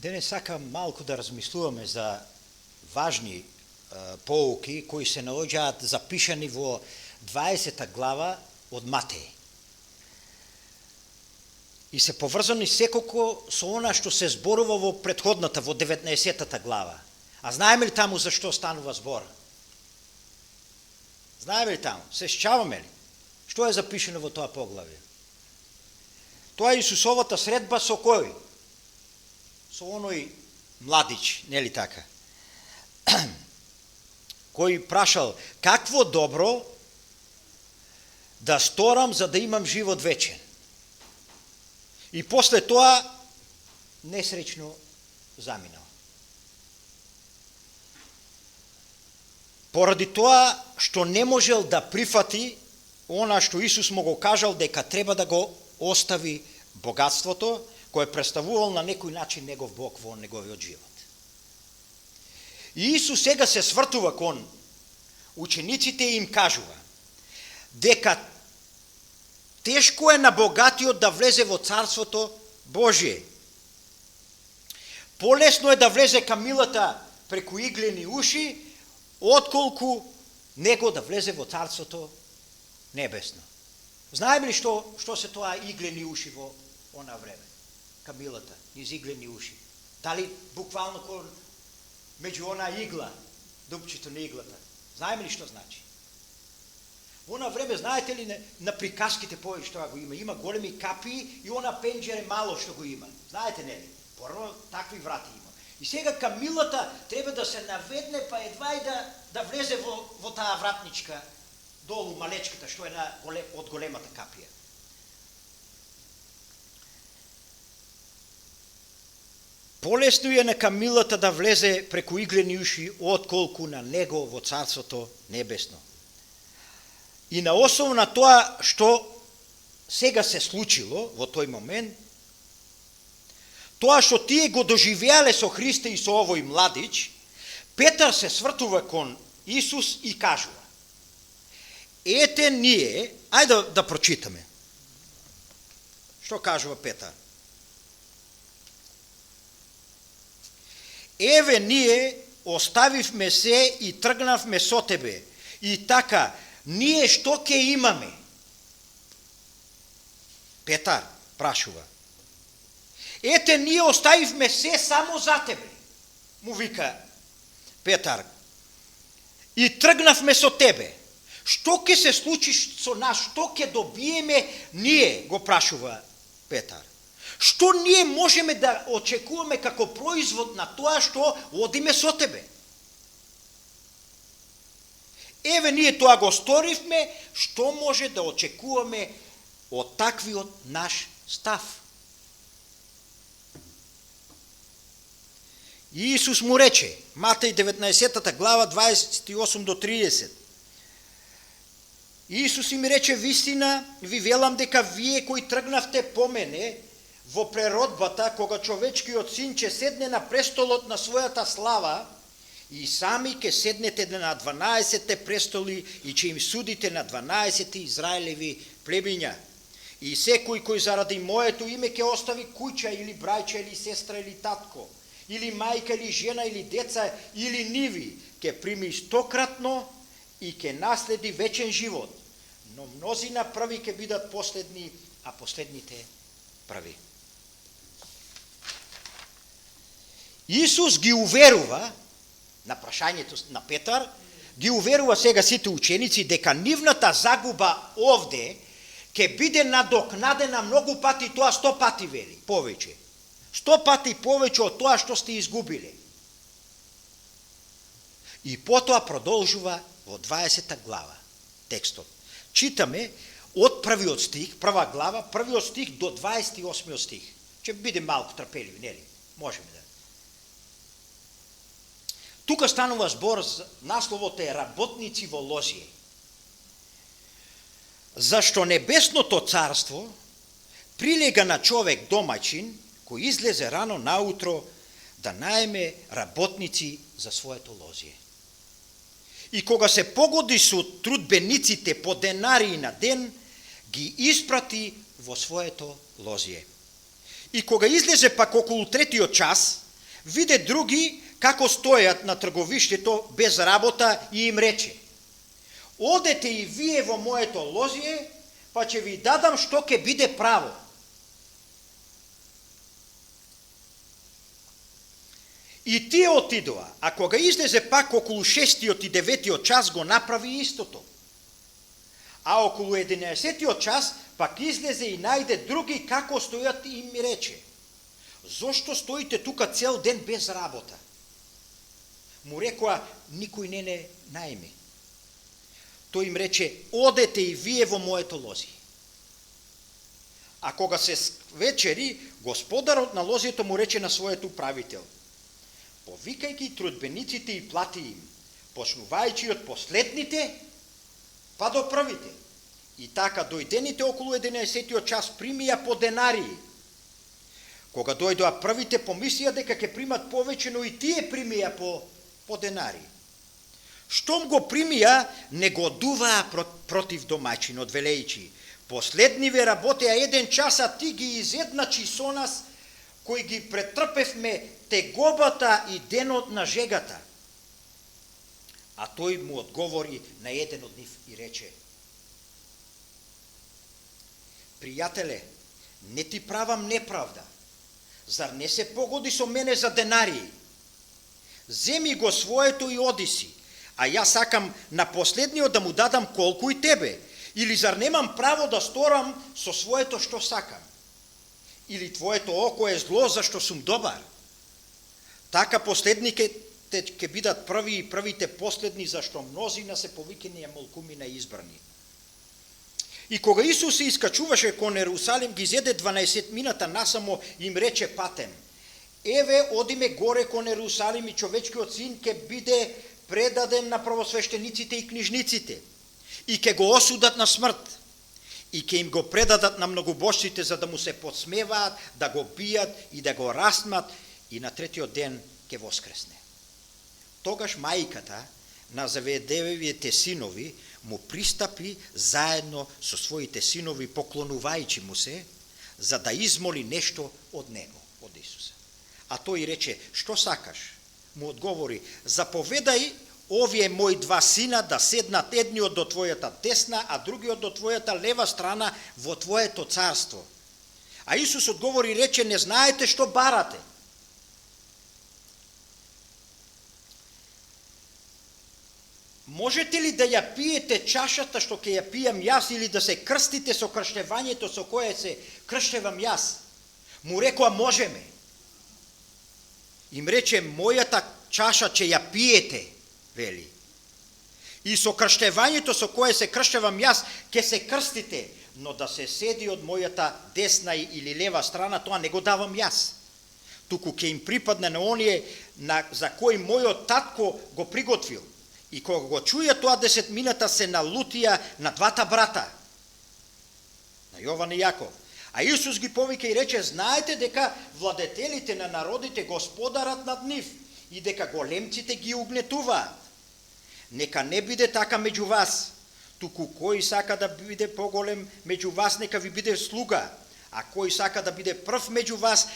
Денес сакам малку да размислуваме за важни поуки кои се наоѓаат запишани во 20 глава од Матеј. И се поврзани секолку со она што се зборува во претходната, во 19 глава. А знаеме ли таму за што станува збор? Знаеме ли таму? Се сеќаваме ли? Што е запишено во тоа поглавје? Тоа е Исусовата средба со кој? Со оној младич, нели така? Кој прашал, какво добро да сторам за да имам живот вечен? И после тоа несреќно заминал. Поради тоа што не можел да прифати она што Исус му го кажал дека треба да го остави богатството, кој представувал на некој начин негов Бог во неговиот живот. И Исус сега се свртува кон учениците и им кажува дека тешко е на богатиот да влезе во Царството Божие. Полесно е да влезе камилата преку иглени уши, отколку него да влезе во Царството Небесно. Знаеме ли што се тоа иглени уши во она време? Камилата, низ иглени уши. Дали буквално кон меѓу она игла, дупчето на иглата? Знаеме ли што значи? Во она време, знаете ли, на приказките повеќе што го има? Има големи капи и она пенџере мало што го има. Знаете, нели? Порано такви врати има. И сега камилата треба да се наведне, па едва и да влезе во таа вратничка, долу малечката, што е од големата капија. Полесно е на камилата да влезе преку иглени уши, отколку на него во Царството Небесно. И на основа на тоа што сега се случило во тој момент, тоа што тие го доживеале со Христа и со овој младич, Петар се свртува кон Исус и кажува: ете ние, ајде да прочитаме. Што кажува Петар? Еве ние оставивме се и тргнавме со тебе. И така, ние што ќе имаме? Петар прашува. Ете ние оставивме се само за тебе, му вика Петар. И тргнавме со тебе. Што ќе се случи со нас? Што ќе добиеме ние? Го прашува Петар. Што ние можеме да очекуваме како производ на тоа што одиме со тебе? Еве ние тоа го сторивме, што може да очекуваме од таквиот наш став? И Исус му рече, Матеј 19 глава 28 до 30. Исус им рече: вистина ви велам дека вие кои тргнавте по мене во преродбата, кога човечкиот син ќе седне на престолот на својата слава, и сами ќе седнете на 12 престоли и ќе им судите на 12 Израелеви племиња. И секој кој заради моето име ќе остави куќа или брајче или сестра или татко, или мајка или жена или деца или ниви, ќе прими стократно и ќе наследи вечен живот. Но мнозина први ќе бидат последни, а последните први. Исус ги уверува, на прашањето на Петар, ги уверува сега сите ученици дека нивната загуба овде ќе биде надокнадена многу пати, тоа 100 пати вели, повеќе. 100 пати повеќе од тоа што сте изгубиле. И потоа продолжува во 20 глава текстот. Читаме од првиот стих, прва глава, првиот стих до 28 стих. Ќе биде малку трпеливи, нели? Можеме да. Тука станува збор, насловот е работници во лозие. Зашто небесното царство прилега на човек домаќин кој излезе рано наутро да наеме работници за своето лозие. И кога се погоди со трудбениците по денари на ден, ги испрати во своето лозие. И кога излезе пак околу третиот час, Виде други како стојат на трговиштето без работа и им рече: одете и вие во моето лозие, па ќе ви дадам што ќе биде право. И тие отидоа, а кога излезе пак околу 6 и 9 час го направи истото. А околу 11 час пак излезе и најде други како стојат и им рече: зошто стоите тука цел ден без работа? Му рекоа: никој не најми. Тој им рече: одете и вие во моето лозие. А кога се вечери, господарот на лозието му рече на својот управител: повикајќи трудбениците и плати им, почнувајќи од последните па до првите. И така дојдените околу 11 час примија по денарии. Кога дојдоа првите, помислија дека ќе примат повеќе, но и тие примија по денарии. Штом го примија, негодуваа против домаќинот, велејќи: последниве работеа 1 час, а ти ги изедначи со нас, кои ги претрпевме тегобата и денот на жегата. А тој му одговори на еден од нив и рече: пријателе, не ти правам неправда. Зар не се погоди со мене за денарии? Земи го своето и оди си, а јас сакам на последниот да му дадам колку и тебе. Или зар немам право да сторам со своето што сакам? Или твоето око е зло зашто сум добар? Така последните ќе бидат први и првите последни, зашто мнозина се повикени, а малкумина избрани. И кога Исус се искачуваше кон Ерусалим, ги зеде 12 мината насамо и им рече патем: еве, одиме горе кон Ерусалим и човечкиот син ќе биде предаден на првосвештениците и книжниците и ќе го осудат на смрт и ќе им го предадат на многобожците, за да му се подсмеваат, да го бијат и да го растмат, и на третиот ден ќе воскресне. Тогаш мајката на Заведеевите синови му пристапи заедно со своите синови, поклонувајќи му се, за да измоли нешто од него, од Исуса. А тој рече: што сакаш? Му одговори: заповедај овие мои 2 сина да седнат, едниот до твојата десна, а другиот до твојата лева страна во твоето царство. А Исус одговори и рече: не знаете што барате. Можете ли да ја пиете чашата што ќе ја пијам јас, или да се крстите со крштевањето со кое се крштевам јас? Му рекоа: можеме. Им рече: мојата чаша ќе ја пиете, вели. И со крштевањето со кое се крштевам јас ќе се крстите, но да се седи од мојата десна или лева страна, тоа не го давам јас. Туку ќе им припадне на оние за кои мојот татко го приготвил. И кога го чуја тоа, 10 мината се налутија на 2 брата, на Јован и Јаков. А Исус ги повика и рече: знаете дека владетелите на народите господарат над нив и дека големците ги угнетуваат. Нека не биде така меѓу вас, туку кој сака да биде поголем меѓу вас, нека ви биде слуга, а кој сака да биде прв меѓу вас,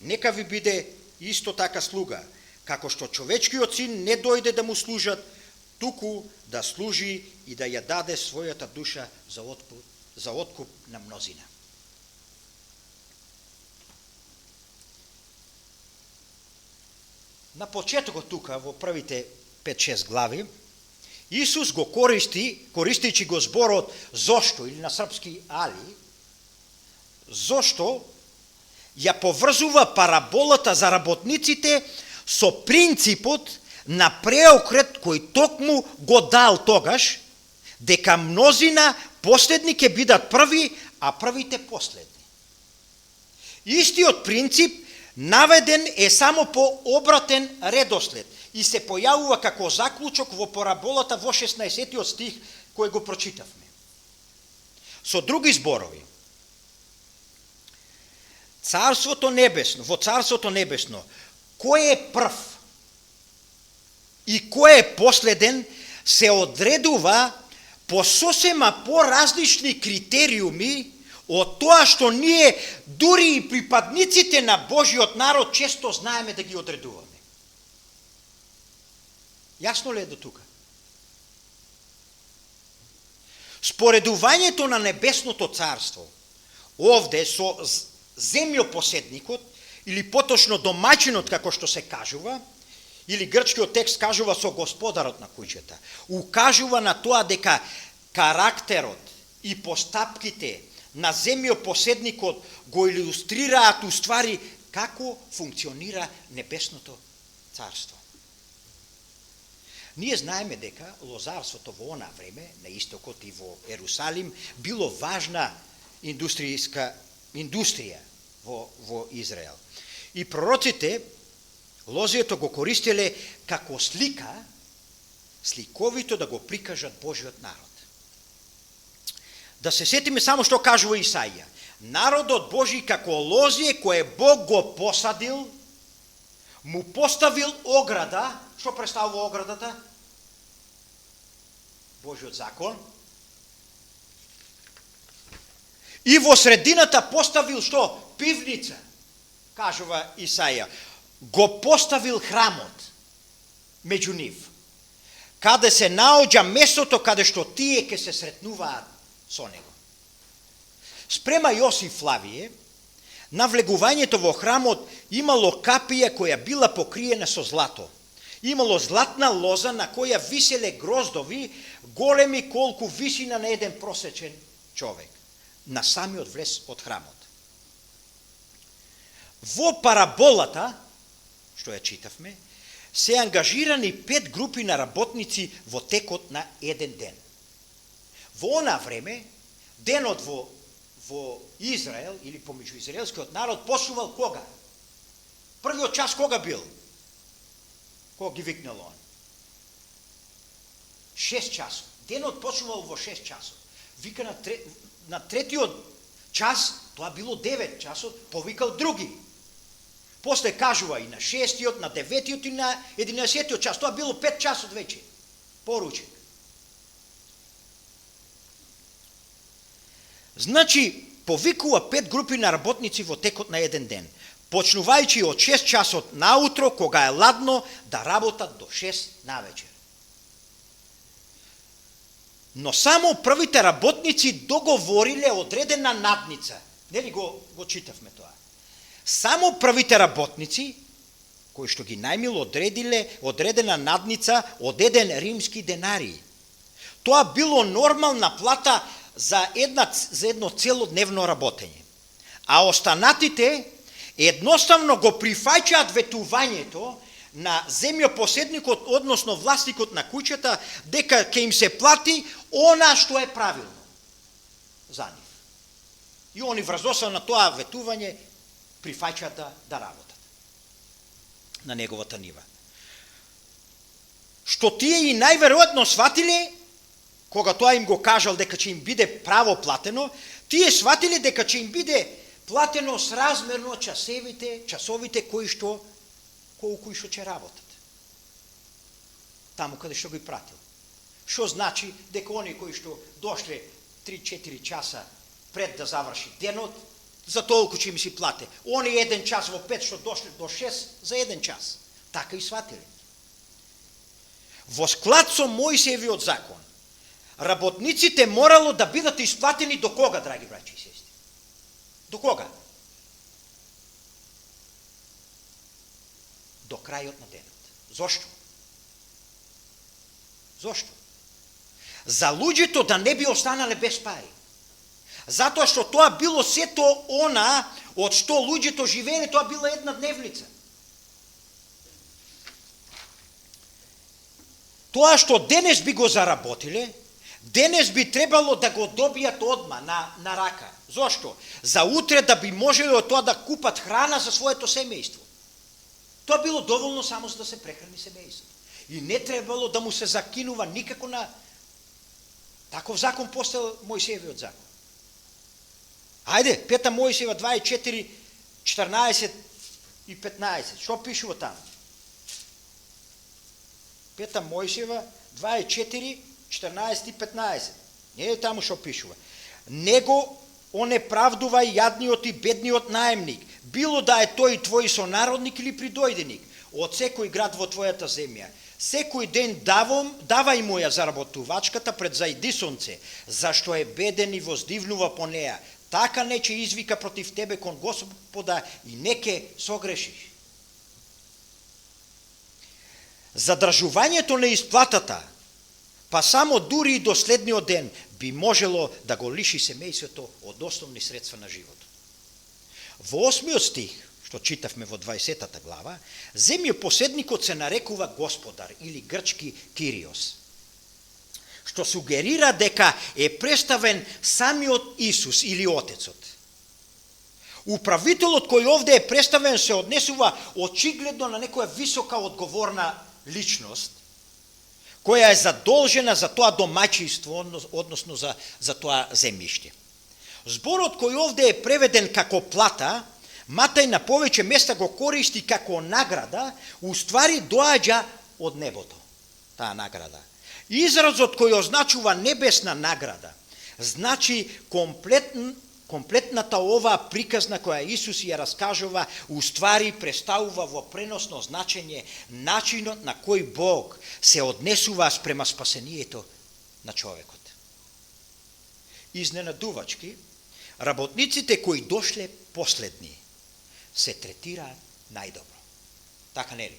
нека ви биде исто така слуга. Како што човечкиот син не дојде да му служат, туку да служи и да ја даде својата душа за откуп на мнозина. На почетокот тука, во првите 5-6 глави, Исус го користејќи го зборот зошто, или на српски али, зошто ја поврзува параболата за работниците со принципот на преокрет кој токму го дал тогаш, дека мнозина последни ќе бидат први, а првите последни. Истиот принцип наведен е само по обратен редослед и се појавува како заклучок во параболата во 16 стих кој го прочитавме. Со други зборови, во Царството небесно, кој е прв и кој е последен се одредува по сосема поразлични критериуми од тоа што ние дури и припадниците на Божиот народ често знаеме да ги одредуваме. Јасно ли е до тука? Споредувањето на небесното царство овде со земјопоседникот или поточно домаќинот, како што се кажува, или грчкиот текст кажува со господарот на куќата, укажува на тоа дека карактерот и постапките на земјопоседникот го илустрираат уствари како функционира небесното царство. Ние знаеме дека лозарството во она време, на истокот и во Ерусалим, било важна индустрија во Израел. И пророците лозието го користеле како слика, сликовито да го прикажат Божиот народ. Да се сетиме само што кажува Исаија. Народот Божи како лозие кое Бог го посадил, му поставил ограда. Што представува оградата? Божиот закон. И во средината поставил што? Пивница, кажува Исаија. Го поставил храмот меѓу нив, каде се наоѓа местото каде што тие ќе се сретнуваат со него. Спрема Јосиф Флавије, навлегувањето во храмот имало капија која била покриена со злато. Имало златна лоза на која виселе гроздови големи колку висина на еден просечен човек, на самиот влез од храмот. Во параболата, што ја читавме, се ангажирани 5 групи на работници во текот на еден ден. Во она време, денот во Израел, или помеѓу израелскиот народ, почнувал кога? Првиот час кога бил? Кога ги викнал он? 6 часот. Денот почнувал во 6 часот. Вика на третиот час, тоа било 9 часот, повикал други. После кажува и на 6-тиот, на 9-тиот и на 11-тиот час. Тоа било 5 часот веќе. Поручек. Значи, повикува 5 групи на работници во текот на еден ден, почнувајќи од 6 часот наутро, кога е ладно, да работат до 6 навечер. Но само првите работници договориле одредена надница. Нели го читавме тоа? Само првите работници, кои што ги најмило одредиле одредена надница од 1 римски денарии. Тоа било нормална плата за едно целодневно работење. А останатите едноставно го прифаќаат ветувањето на земјопоседникот, односно власникот на куќата, дека ќе им се плати она што е правилно за нив. И они врз основа на тоа ветување прифаќаат да работат на неговата нива. Што тие и најверојатно сватиле, кога тоа им го кажал дека ќе им биде право платено, тие сватиле дека ќе им биде платено сразмерно часовите кои што ќе работат. Таму каде што ги пратил. Што значи дека они кои што дошле 3-4 часа пред да заврши денот, за толку ќе им си плате. Они 1 час во 5 што дошле до 6 за 1 час. Така и сватиле. Во склад со Мојсеевиот закон, работниците морало да бидат исплатени до кога, драги браќи и сестри? До кога? До крајот на денот. Зошто? Зошто? За луѓето да не би останале без пари. Затоа што тоа било сето она од што луѓето живееле, тоа била една дневница. Тоа што денес би го заработиле, денес би требало да го добијат одма на рака. Зошто? За утре да би можеле од тоа да купат храна за своето семејство. Тоа било доволно само за да се прехрани семејството. И не требало да му се закинува никако на таков закон постел Мојсеевиот закон. Ајде, 5 Мојсеева 24, 14 и 15. Што пишува таму? 5 Мојсеева 24, 14 и 15. Не е таму што пишува. Него он не правдува јадниот и бедниот наемник, било да е тој твој сонародник или придојденик, од секој град во твојата земја. Секој ден давај му ја заработувачката пред зајди сонце, зашто е беден и воздивнува по неја. Така не ќе извика против тебе кон Господа и не ќе согрешиш. Задржувањето на исплатата, па само дури и до следниот ден, би можело да го лиши семејството од основни средства на животот. Во 8 стих, што читавме во 20 глава, земјопоседникот се нарекува господар или грчки Кириос, што сугерира дека е представен самиот Исус или Отецот. Управителот кој овде е представен се однесува очигледно на некоја висока одговорна личност, која е задолжена за тоа домаќинство, односно за тоа земјиште. Зборот кој овде е преведен како плата, Матај на повеќе места го користи како награда, уствари доаѓа од небото, таа награда. Изразот кој означува небесна награда, значи комплетната оваа приказна која Исус ја раскажува, уствари представува во преносно значење начинот на кој Бог се однесува спрема спасението на човекот. Изненадувачки, работниците кои дошле последни се третираат најдобро. Така не ли?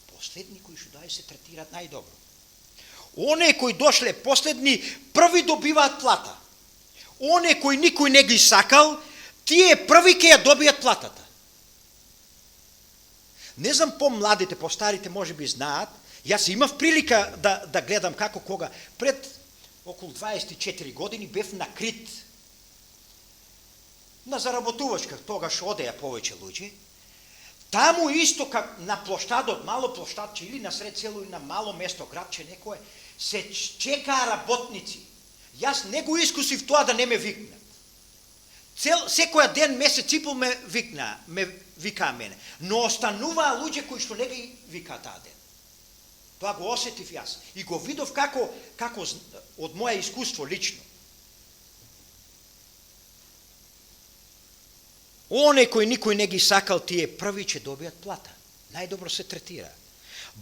Последни кои што се третираат најдобро. Оние кои дошле последни први добиваат плата. Оние кои никој не ги сакал, тие први ќе ја добијат платата. Не знам по-младите, по-старите може би знаат, јас имав прилика да гледам како кога пред околу 24 години бев на Крит, на заработувачка, тогаш одеја повеќе луѓе. Таму исто как на плоштадот, мало плоштадче или на сред село или на мало место, градче некое, се чекаа работници. Јас не го искусив тоа да не ме викнат. Секоја ден, месец и пол ме викаа мене. Но остануваа луѓе кои што не ги викаа таа ден. Тоа го осетив јас. И го видов како од моја искуство лично. Оне кои никој не ги сакал, тие први ќе добијат плата. Најдобро се третира.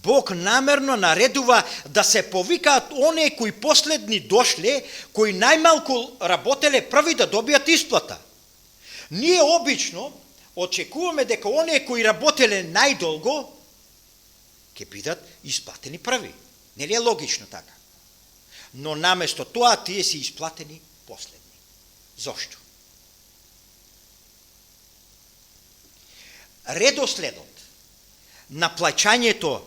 Бог намерно наредува да се повикаат оние кои последни дошле, кои најмалку работеле први да добијат исплата. Ние обично очекуваме дека оние кои работеле најдолго ќе бидат исплатени први. Нели е логично така? Но наместо тоа тие се исплатени последни. Зошто? Редоследот на плаќањето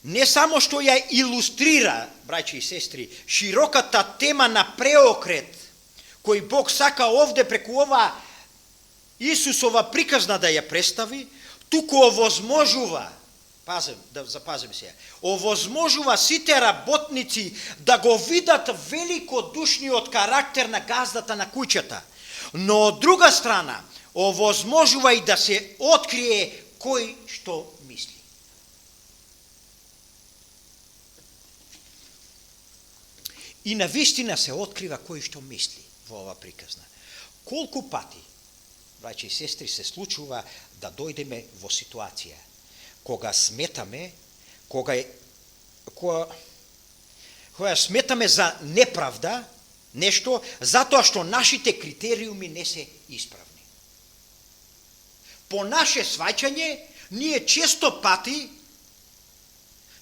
не само што ја илустрира, браќи и сестри, широката тема на преокрет кој Бог сака овде преку ова Исусова приказна да ја представи, туку овозможува, запазим се, овозможува сите работници да го видат великодушниот карактер на газдата на куќата, но од друга страна овозможува и да се открие кој што мисли. И навистина се открива кој што мисли во ова приказна. Колку пати, браќи и сестри, се случува да дојдеме во ситуација кога сметаме, која сметаме за неправда нешто затоа што нашите критериуми не се исправни. По наше сваќање, ние често пати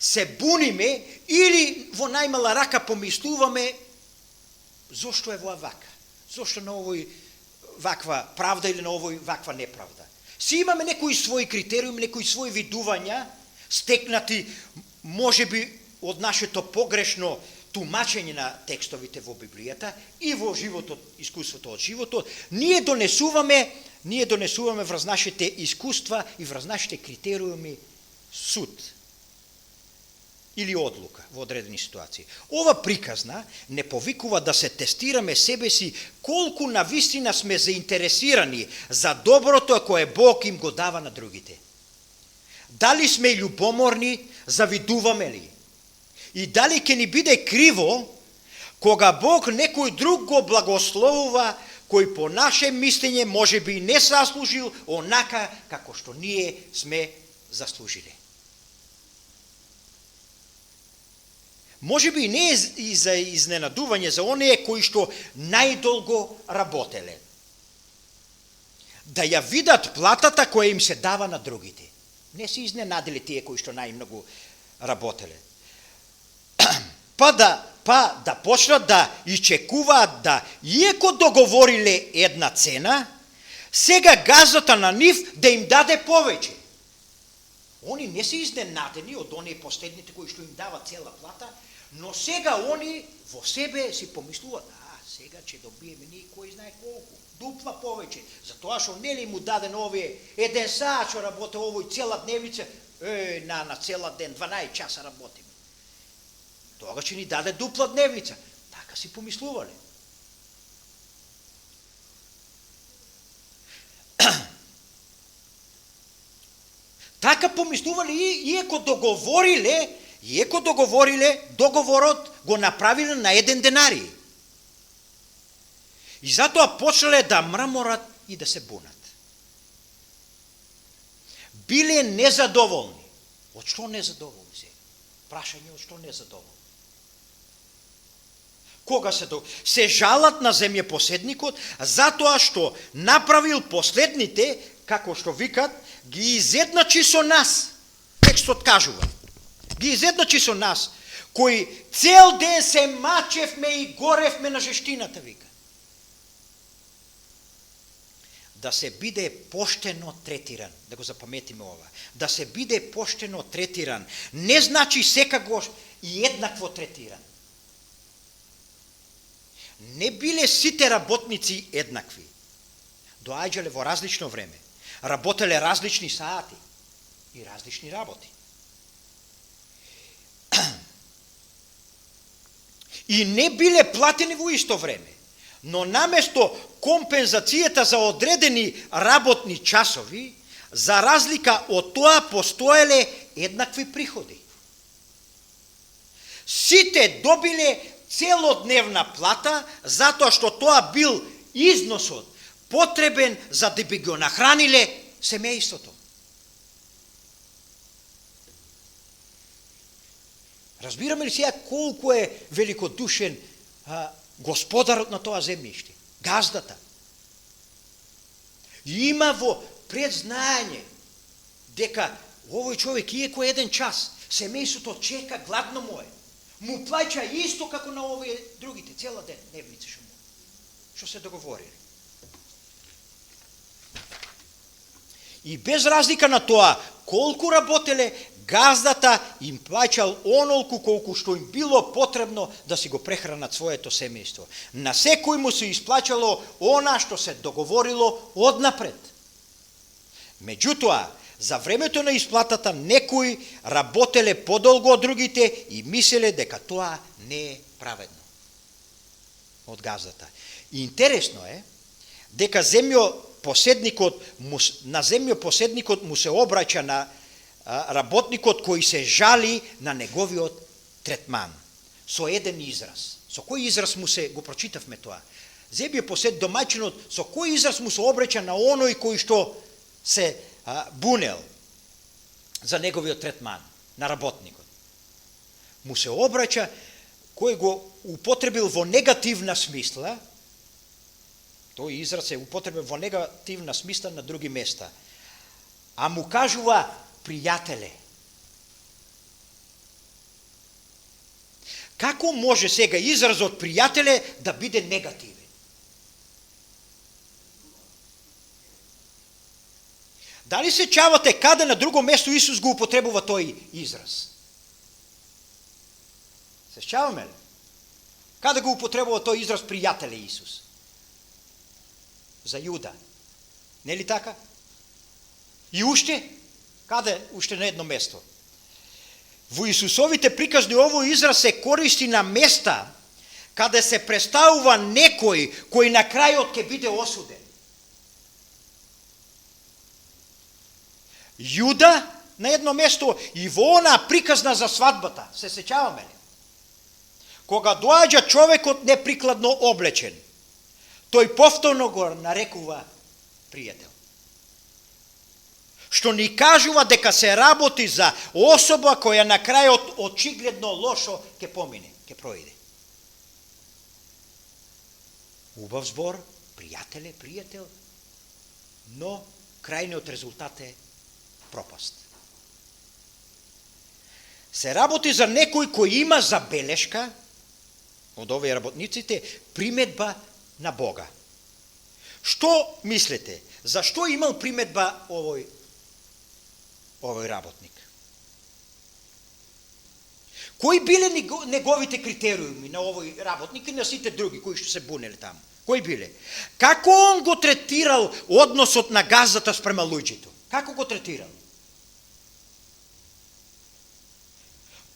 се буниме или во најмала рака помислуваме зошто е во вака, зошто на овој ваква правда или на овој ваква неправда. Си имаме некои своји критериуми, некои своји видувања, стекнати можеби од нашето погрешно тумачење на текстовите во Библијата и во животот, искуството од животот, ние донесуваме врз нашите искуства и врз нашите критериуми суд или одлука во одредени ситуации. Ова приказна не повикува да се тестираме себе си колку навистина сме заинтересирани за доброто кое Бог им го дава на другите. Дали сме љубоморни, завидуваме ли? И дали ќе ни биде криво кога Бог некој друг го благословува, кој по наше мислење може би не заслужил онака како што ние сме заслужили. Може би не е и за изненадување за оние кои што најдолго работеле, да ја видат платата која им се дава на другите. Не се изненадили тие кои што најмногу работеле. Па да почнат да ичекуваат да, иеко договориле една цена, сега газата на нив да им даде повеќе. Они не се изненадени од оние последните кои што им дават цела плата, но сега они во себе си помислуваат, сега ќе добиеме ние кој знае колку, дупла повеќе, затоа што нели му даден овие еден саат што работе овој цела дневница, на цела ден 12 часа работиме. Тога ќе ни даде дупла дневница. Така си помислувале. Така помислувале иеко договориле, договорот го направиле на 1 денари. И затоа почнале да мраморат и да се бунат. Биле незадоволни. Од што незадоволни се? Прашање од што незадоволни? Кога се жалат на земјопоседникот затоа што направил последните, како што викат, ги изедначи со нас. Текстот кажува. Ги изедначи со нас, кои цел ден се мачевме и горевме на жештината, вика. Да се биде поштено третиран, да го запаметиме ова. Да се биде поштено третиран не значи секогаш и еднакво третиран. Не биле сите работници еднакви. Доаѓале во различно време, работеле различни сати и различни работи. И не биле платени во исто време, но наместо компензацијата за одредени работни часови, за разлика од тоа постоеле еднакви приходи. Сите добиле целодневна плата, затоа што тоа бил износот потребен за да би го нахраниле семејството. Разбираме ли сега колку е великодушен господарот на тоа земјиште, газдата? И има во предзнаење дека овој човек иеко 1 час, семејството чека, гладно му е, му плаќа исто како на овие другите, цела ден, дневница што се договорили. И без разлика на тоа колку работеле, газдата им плаќал онолку колку што им било потребно да си го прехранат своето семејство. На секој му се исплаќало она што се договорило однапред. Меѓутоа, за времето на исплатата некои работеле подолго од другите и мислеле дека тоа не е праведно од газдата. И интересно е дека на земјопоседникот му се обраќа на работникот кој се жали на неговиот третман со еден израз. Со кој израз му се, го прочитавме тоа. Земјопосед домаќинот со кој израз му се обраќа на оној кој што се бунел за неговиот третман, на работникот. Му се обраќа кој го употребил во негативна смисла. Тој израз е употребен во негативна смисла на други места. А му кажува пријателе. Како може сега изразот пријателе да биде негативен? Дали се чавате каде на друго место Исус го употребува тој израз? Се чаваме ли? Каде го употребува тој израз пријателе Исус? За Јуда. Не ли така? И уште? Каде? Уште на едно место. Во Исусовите приказни овој израз се користи на места каде се представува некој кој на крајот ќе биде осуден. Јуда на едно место и во она приказна за свадбата, се сеќаваме ли? Кога доаѓа човекот неприкладно облечен, тој повторно го нарекува пријател. Што ни кажува дека се работи за особа која на крајот очигледно лошо ќе помине, ќе проиде. Убав збор, пријател, но крајниот резултат е пропаст. Се работи за некој кој има забелешка од овие работниците, приметба на Бога. Што мислите? Зашто имал приметба овој работник? Кои биле неговите критериуми на овој работник и на сите други кои што се бунеле таму? Кои биле? Како он го третирал односот на газдата спрема луѓето? Како го третирал?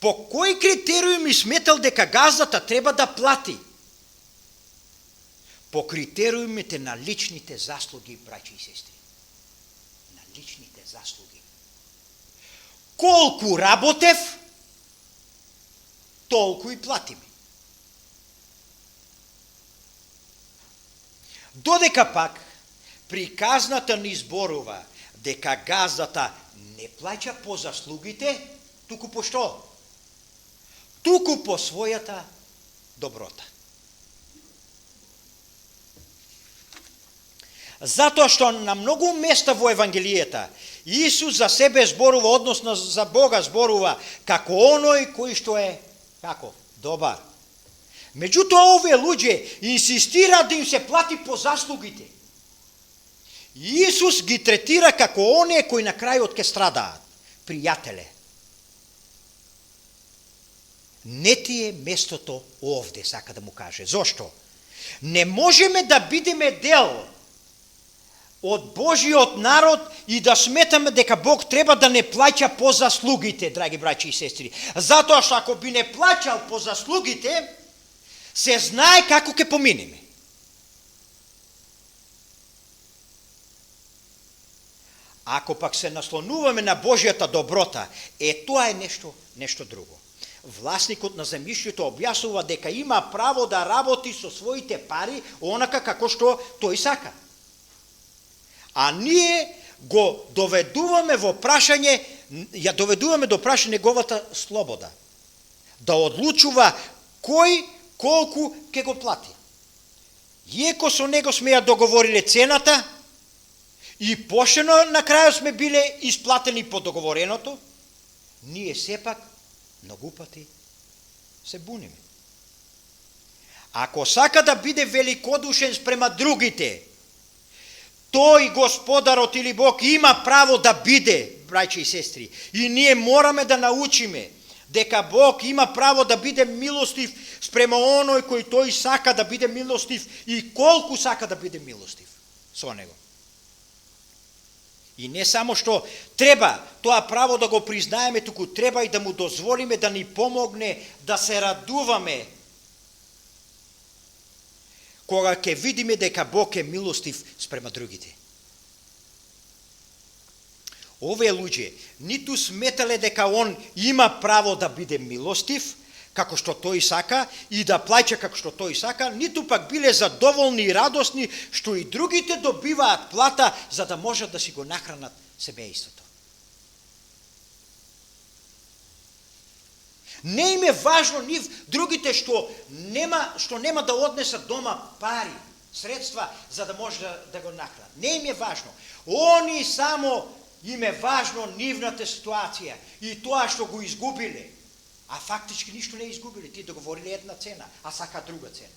По кои критериуми сметал дека газдата треба да плати? По критериумите на личните заслуги, браќи и сестри. На личните заслуги. Колку работев, толку и платиме. Додека пак приказната ни зборува дека газдата не плаќа по заслугите, туку по што? Туку по својата доброта. Затоа што на многу места во Евангелијата Исус за себе зборува, односно за Бога зборува како оној кој што е како добар. Меѓутоа овие луѓе инсистираат да им се плати по заслугите. Исус ги третира како оние кои на крајот ќе страдаат, пријателе. Не ти е местото овде, сака да му каже. Зошто? Не можеме да бидеме дел од Божиот народ и да сметаме дека Бог треба да не плаќа по заслугите, драги браќи и сестри. Затоа што ако би не плаќал по заслугите, се знае како ќе поминеме. Ако пак се наслонуваме на Божјата доброта, тоа е нешто друго. Власникот на земјишето објаснува дека има право да работи со своите пари онака како што тој сака. А ние го доведуваме во прашање, ја доведуваме до прашање неговата слобода. Да одлучува кој колку ќе го плати. Иеко со него сме ја договориле цената и поштено на крајот сме биле исплатени по договореното, ние сепак многу пати се буниме. Ако сака да биде великодушен спрема другите, тој Господарот или Бог има право да биде, браќи и сестри, и ние мораме да научиме дека Бог има право да биде милостив спрема оној кој тој сака да биде милостив и колку сака да биде милостив со него. И не само што треба тоа право да го признаеме, туку треба и да му дозволиме да ни помогне да се радуваме кога ќе видиме дека Бог е милостив спрема другите. Овие луѓе ниту сметале дека он има право да биде милостив, како што тој сака, и да плаќа како што тој сака, ниту пак биле задоволни и радосни што и другите добиваат плата за да можат да си го нахранат семејството. Не им е важно нив другите што нема да однесат дома пари, средства за да може да го нахранат. Не им е важно. Они само им е важно нивната ситуација и тоа што го изгубиле. А фактички ништо не изгубили. Тие договориле една цена, а сака друга цена.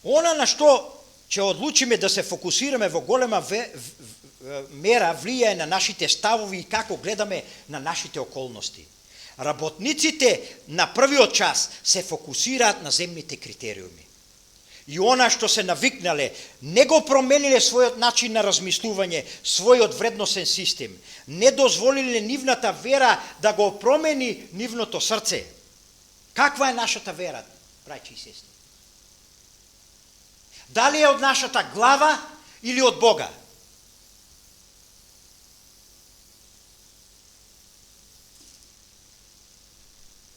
Она на што ќе одлучиме да се фокусираме во голема мера влијае на нашите ставови и како гледаме на нашите околности. Работниците на првиот час се фокусираат на земните критериуми. И она што се навикнале, не го промениле својот начин на размислување, својот вредносен систем, не дозволиле нивната вера да го промени нивното срце. Каква е нашата вера, браќи и сестри? Дали е од нашата глава или од Бога?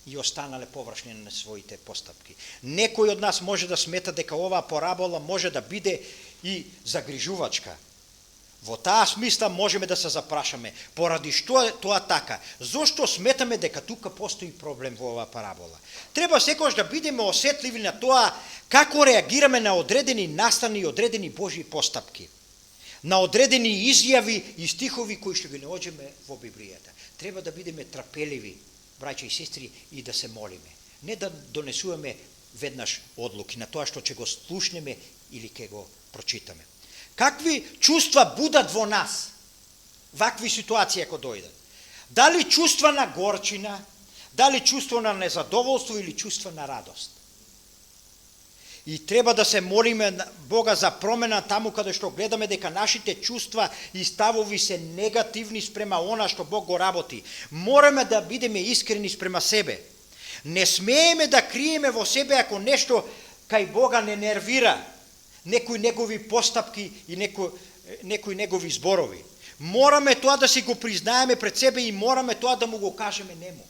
и останале површни на своите постапки. Некој од нас може да смета дека оваа парабола може да биде и загрижувачка. Во таа смисла можеме да се запрашаме, поради што е тоа така? Зошто сметаме дека тука постои проблем во оваа парабола? Треба секогаш да бидеме осетливи на тоа како реагираме на одредени настани и одредени Божји постапки, на одредени изјави и стихови кои што ги наоѓаме во Библијата. Треба да бидеме трпеливи, браќа и сестри, и да се молиме. Не да донесуваме веднаш одлуки на тоа што ќе го слушнеме или ќе го прочитаме. Какви чувства будат во нас вакви ситуации ако дојдат? Дали чувства на горчина, дали чувство на незадоволство или чувство на радост? И треба да се молиме Бога за промена таму каде што гледаме дека нашите чувства и ставови се негативни спрема она што Бог го работи. Мораме да бидеме искрени спрема себе. Не смееме да криеме во себе ако нешто кај Бога не нервира, некои негови постапки и некои негови зборови. Мораме тоа да си го признаеме пред себе и мораме тоа да му го кажеме нему.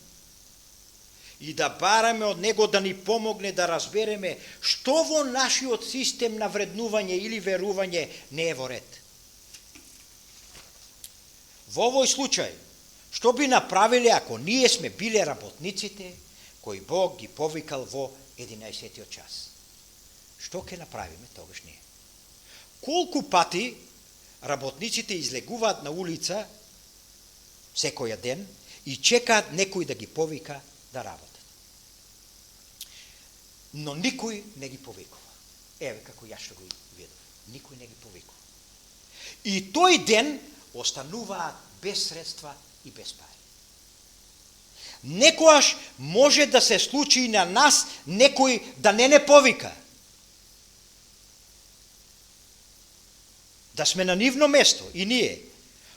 И да бараме од него да ни помогне да разбереме што во нашиот систем на вреднување или верување не е во ред. Во овој случај, што би направиле ако ние сме биле работниците кои Бог ги повикал во 11-тиот час? Што ќе направиме тогаш ние? Колку пати работниците излегуваат на улица секој ден и чекаат некој да ги повика да работат. Но никој не ги повикува. Еве како јас што го видов. Никој не ги повикува. И тој ден остануваат без средства и без пари. Некојаш може да се случи и на нас некој да не повика. Да сме на нивно место и ние.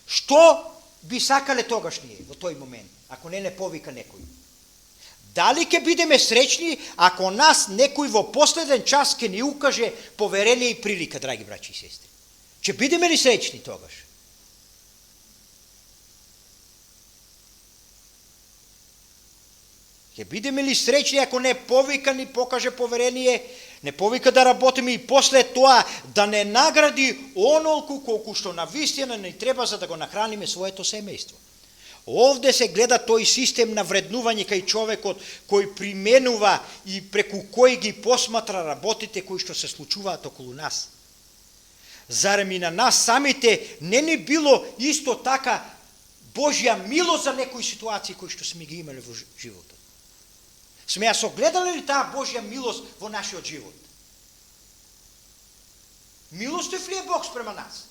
Што би сакале тогаш ние во тој момент, ако не повика некој? Дали ќе бидеме среќни ако нас некој во последен час ќе ни укаже поверение и прилика, драги браќи и сестри? Ќе бидеме ли среќни тогаш? Ќе бидеме ли среќни ако не повика ни покаже поверение, не повика да работиме и после тоа да не награди онолку колку што навистина ни треба за да го нахраниме своето семејство? Овде се гледа тој систем на вреднување кај човекот кој применува и преку кој ги посматра работите кои што се случуваат околу нас. Зарем и на нас самите не ни било исто така Божја милост за некои ситуации кои што сме ги имале во животот? Сме ја согледале ли таа Божја милост во нашиот живот? Милостив ли е Бог спрема нас?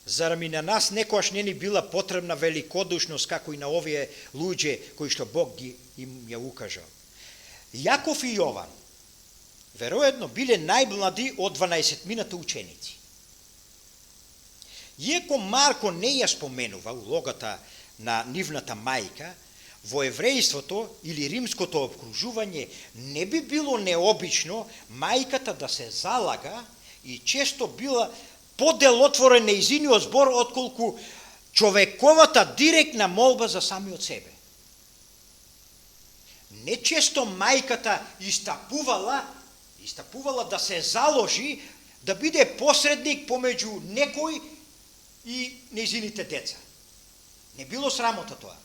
Зарем и на нас некојаш не ни била потребна великодушност како и на овие луѓе кои што Бог им ја укажал? Јаков и Јован веројатно биле најмлади од 12-мината ученици. Иако Марко не ја споменува улогата на нивната мајка, во еврејството или римското обкружување не би било необично мајката да се залага и често била поделотворен нејзиниот збор отколку човековата директна молба за самиот себе. Нечесто мајката истапувала да се заложи да биде посредник помеѓу некој и нејзините деца. Не било срамота тоа.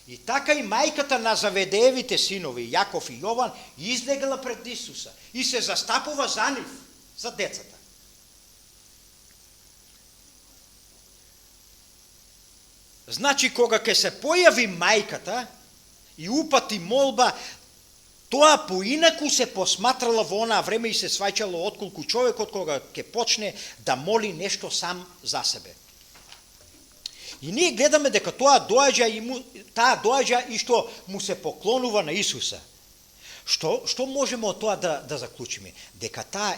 И така и мајката на Заведеевите синови, Јаков и Јован, излегла пред Исуса и се застапува за нив, за децата. Значи, кога ќе се појави мајката и упати молба, тоа поинаку се посматрала во онаа време и се сваќало отколку човекот кога ќе почне да моли нешто сам за себе. И ние гледаме дека таа доаѓа и што му се поклонува на Исуса. Што можеме од тоа да заклучиме? Дека таа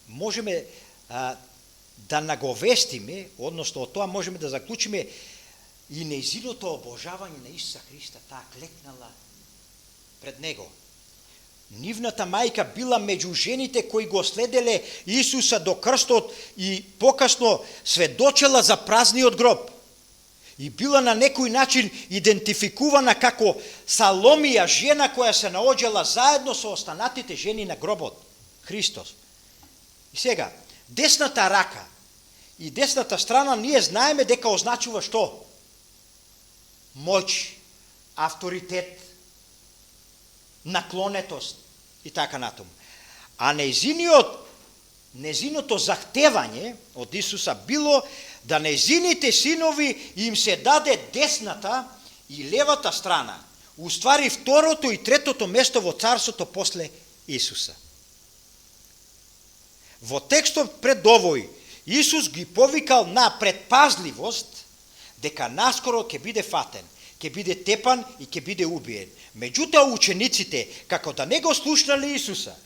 можеме да наговестиме, односно од тоа можеме да заклучиме и нејзиното обожавање на Исуса Христа, таа клекнала пред Него. Нивната мајка била меѓу жените кои го следеле Исуса до крстот и покасно сведочела за празниот гроб. И била на некој начин идентификувана како Саломија, жена која се наоѓала заедно со останатите жени на гробот, Христос. И сега, десната рака и десната страна ние знаеме дека означува што? Моќ, авторитет, наклонетост и така натаму. А незиното захтевање од Исуса било да незините синови им се даде десната и левата страна, уствари второто и третото место во царството после Исуса. Во текстот пред овој, Исус ги повикал на предпазливост дека наскоро ќе биде фатен, ќе биде тепан и ќе биде убиен. Меѓутоа учениците, како да не го слушнале Исуса,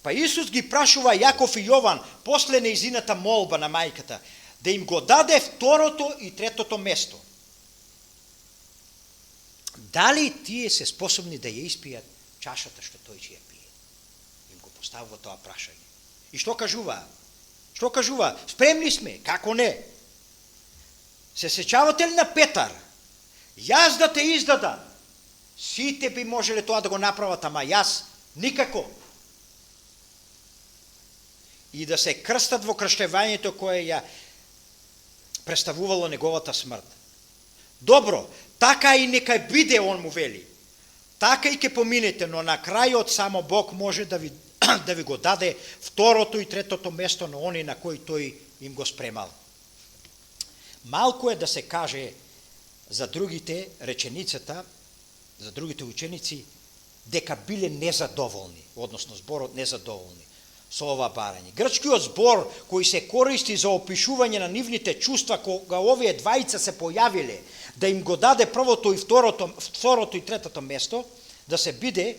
па Исус ги прашува Јаков и Јован после нејзината молба на мајката, да им го даде второто и третото место. Дали тие се способни да ја испијат чашата што тој ќе ја пие? Им го поставува тоа прашање. И што кажува? Што кажува? Спремни сме, како не? Се сеќавате ли на Петар? Јас да те издадам. Сите би можеле тоа да го направат, ама јас никако. И да се крстат во крштевањето кое ја представувало неговата смрт. Добро, така и нека биде, он му вели. Така и ќе поминете, но на крајот само Бог може да ви го даде второто и третото место на они на кои тој им го спремал. Малку е да се каже за другите реченицата, за другите ученици, дека биле незадоволни, односно зборот незадоволни со ова барање. Грчкиот збор кој се користи за опишување на нивните чувства кога овие двајца се појавиле, да им го даде првото и второто и третото место, да се биде,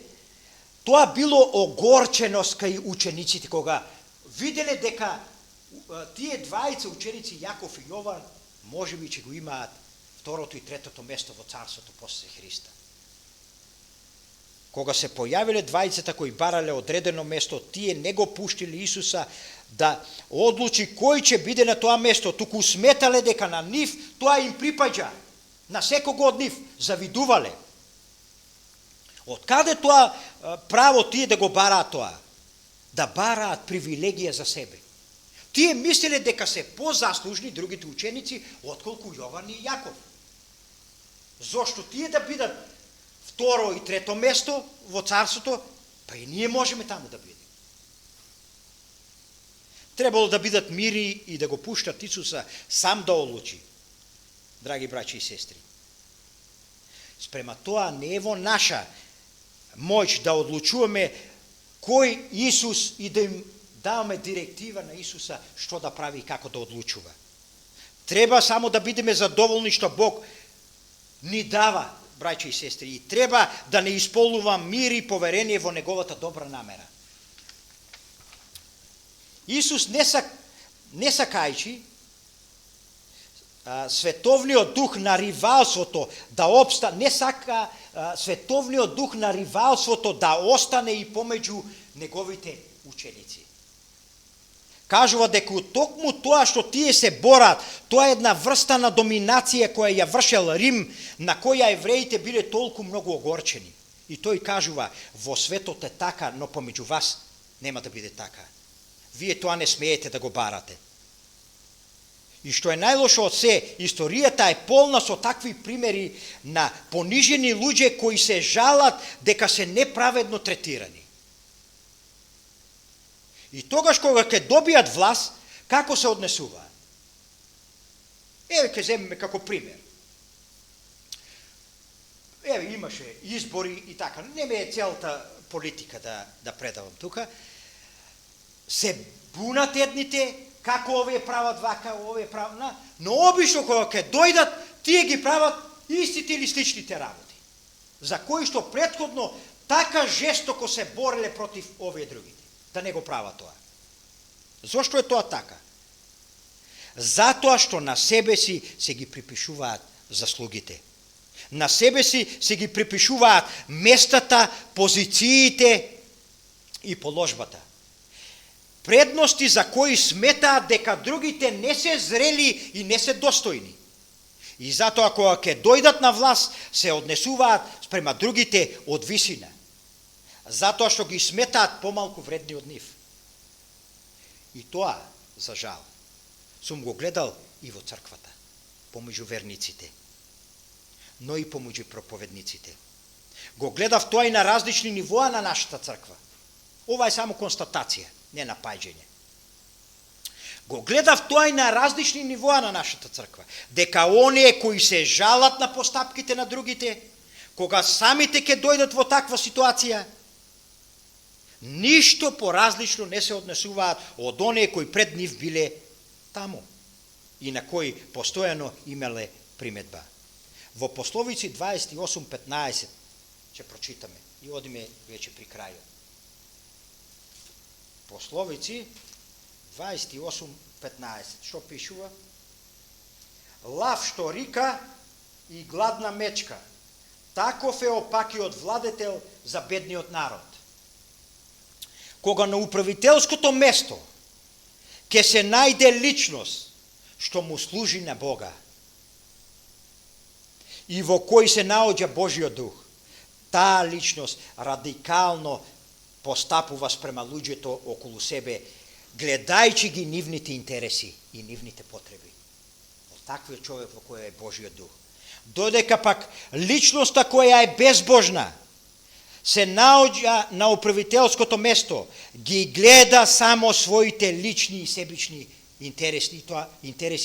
тоа било огорченост кај учениците, кога виделе дека тие двајца ученици, Јаков и Јован, можеби ќе го имаат второто и третото место во царството после Христа. Кога се појавиле двајцата кои барале одредено место, тие не го пуштиле Исуса да одлучи кој ќе биде на тоа место, туку сметале дека на нив тоа им припаѓа, на секого од нив, завидувале. Од каде тоа право тие да го бараат тоа? Да бараат привилегија за себе. Тие мислеле дека се позаслужни другите ученици отколку Јован и Јаков. Зошто тие да бидат второ и трето место во царството, па и ние можеме таму да бидеме. Требало да бидат мири и да го пуштат Исуса сам да одлучи. Драги браќи и сестри, спрема тоа не е во наша моќ да одлучуваме кој Исус и да им даваме директива на Исуса што да прави и како да одлучува. Треба само да бидеме задоволни што Бог ни дава, браќи и сестри, и треба да не исполнува мир и поверение во неговата добра намера. Исус не сакајќи световниот дух на ривалството да обстане, не сака световниот дух на ривалството да остане и помеѓу неговите ученици. Кажува дека токму тоа што тие се борат, тоа е една врста на доминација која ја вршел Рим, на која евреите биле толку многу огорчени. И тој кажува, во светот е така, но помеѓу вас нема да биде така. Вие тоа не смеете да го барате. И што е најлошо од се, историјата е полна со такви примери на понижени луѓе кои се жалат дека се неправедно третирани. И тогаш кога ќе добијат власт, како се однесуваат? Еве ќе земеме како пример. Еве имаше избори и така, не ме е целата политика да предавам тука. Се бунат едните, како овие прават вака, овие прават, но обично кога ќе дојдат, тие ги прават истите или сличните работи, за кои што претходно така жестоко се бореле против овие другите, да не го прават тоа. Зошто е тоа така? Затоа што на себе си се ги припишуваат заслугите. На себе си се ги припишуваат местата, позициите и положбата. Предности за кои сметаат дека другите не се зрели и не се достојни. И затоа кога ќе дојдат на власт, се однесуваат спрема другите од висина. Затоа што ги сметаат помалку вредни од нив. И тоа, за жал, сум го гледал и во црквата, помеѓу верниците, но и помеѓу проповедниците. Го гледав тоа и на различни нивоа на нашата црква. Ова е само констатација, не напаѓање. Го гледав тоа и на различни нивоа на нашата црква, дека оние кои се жалат на постапките на другите, кога самите ќе дојдат во таква ситуација, ништо поразлично не се однесуваат од оние кои пред нив биле таму и на кои постојано имале приметба. Во Пословици 28:15 ќе прочитаме и одиме веќе при крајот. Пословици 28:15. Што пишува? Лав што рика и гладна мечка, таков е опакиот владетел за бедниот народ. Кога на управителското место ќе се најде личност што му служи на Бога и во кој се наоѓа Божиот дух, таа личност радикално постапува спрема луѓето околу себе, гледајќи ги нивните интереси и нивните потреби. Од таквиот човек во кој е Божиот дух. Додека пак личноста која е безбожна се наоѓа на управителското место, ги гледа само своите лични и себични интереси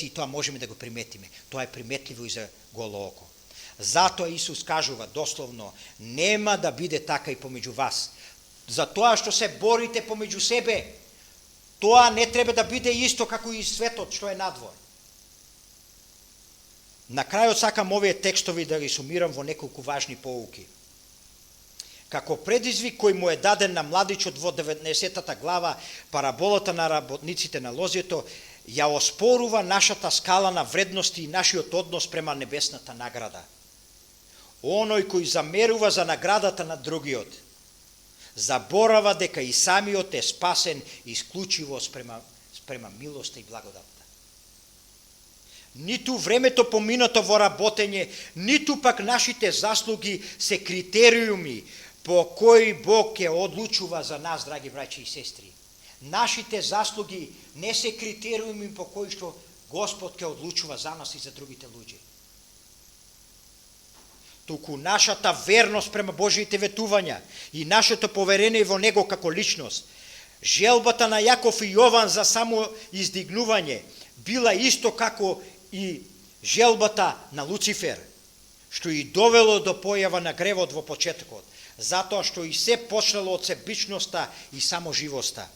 и тоа можеме да го приметиме. Тоа е приметливо и за голо око. Затоа Исус кажува дословно, нема да биде така и помеѓу вас. За тоа што се борите помеѓу себе, тоа не треба да биде исто како и светот што е надвор. На крајот сакам овие текстови да ги сумирам во неколку важни поуки. Како предизвик кој му е даден на младичот во 19-та глава, параболата на работниците на лозјето, ја оспорува нашата скала на вредности и нашиот однос према небесната награда. Оној кој замерува за наградата на другиот, заборава дека и самиот е спасен исклучиво спрема милоста и благодатта. Ниту времето поминато во работење, ниту пак нашите заслуги се критериуми по кои Бог ќе одлучува за нас, драги браќи и сестри. Нашите заслуги не се критериуми по кои што Господ ќе одлучува за нас и за другите луѓе. Туку нашата верност према Божиите ветувања и нашето поверение во Него како личност, желбата на Јаков и Јован за само издигнување била исто како и желбата на Луцифер, што и довело до појава на гревот во почетокот, затоа што и се почнало од себичноста и само живоста.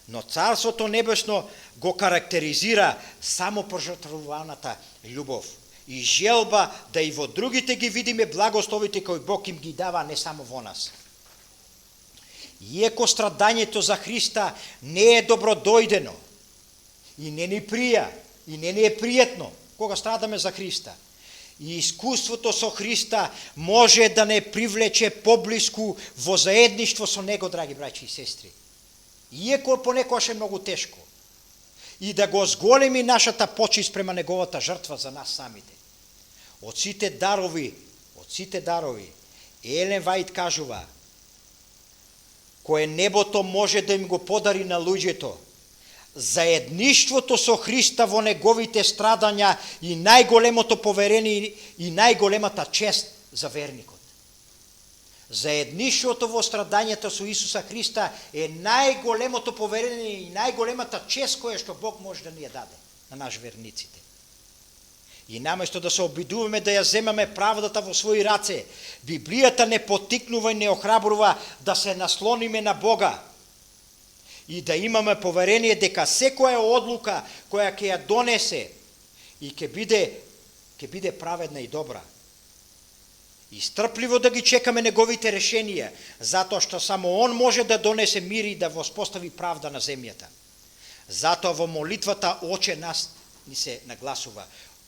Но Царството Небесно го карактеризира само пожртвуваната љубов и желба да и во другите ги видиме благословите кои Бог им ги дава, не само во нас. Иеко страдањето за Христа не е добродојдено и не ни прија, и не ни е пријатно кога страдаме за Христа, и искуството со Христа може да не привлече поблиску во заедништво со Него, драги браќи и сестри. Иеко понекогаш е многу тешко. И да го зголеми нашата почит према Неговата жртва за нас самите. Од сите дарови, Елен Вајд кажува, кое небото може да им го подари на луѓето, заедништвото со Христа во Неговите страдања и најголемото поверение и најголемата чест за верникот. Заедништвото во страдањето со Исуса Христа е најголемото поверение и најголемата чест која што Бог може да ни ја даде на наш верниците. И наместо да се обидуваме да ја земаме правдата во своји раце, Библијата не поттикнува и не охрабрува да се наслониме на Бога и да имаме поверение дека секоја одлука која ќе ја донесе и ќе биде праведна и добра. И стрпливо да ги чекаме Неговите решенија, затоа што само Он може да донесе мир и да воспостави правда на земјата. Затоа во молитвата Оче наш ни се нагласува: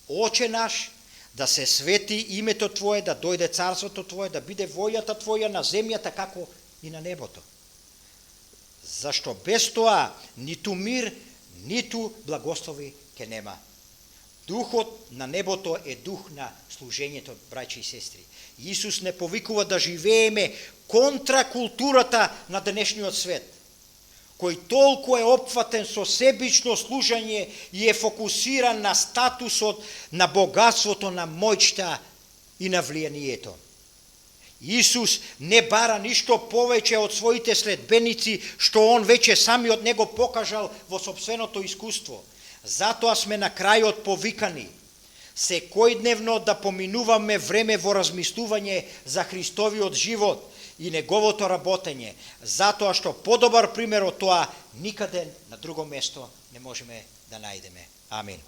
Оче наш, да се свети името Твое, да дојде царството Твое, да биде војата Твоја на земјата како и на небото. зашто без тоа ниту мир, ниту благослови ке нема. Духот на небото е дух на служењето, браќи и сестри. Исус не повикува да живееме контра културата на денешниот свет, кој толку е опфатен со себично служање и е фокусиран на статусот, на богатството, на моќта и на влијанието. Исус не бара ништо повеќе од своите следбеници, што он веќе самиот него покажал во сопственото искуство. Затоа сме на крајот повикани секојдневно да поминуваме време во размислување за Христовиот живот и неговото работење, затоа што подобар пример од тоа никаде на друго место не можеме да најдеме. Амин.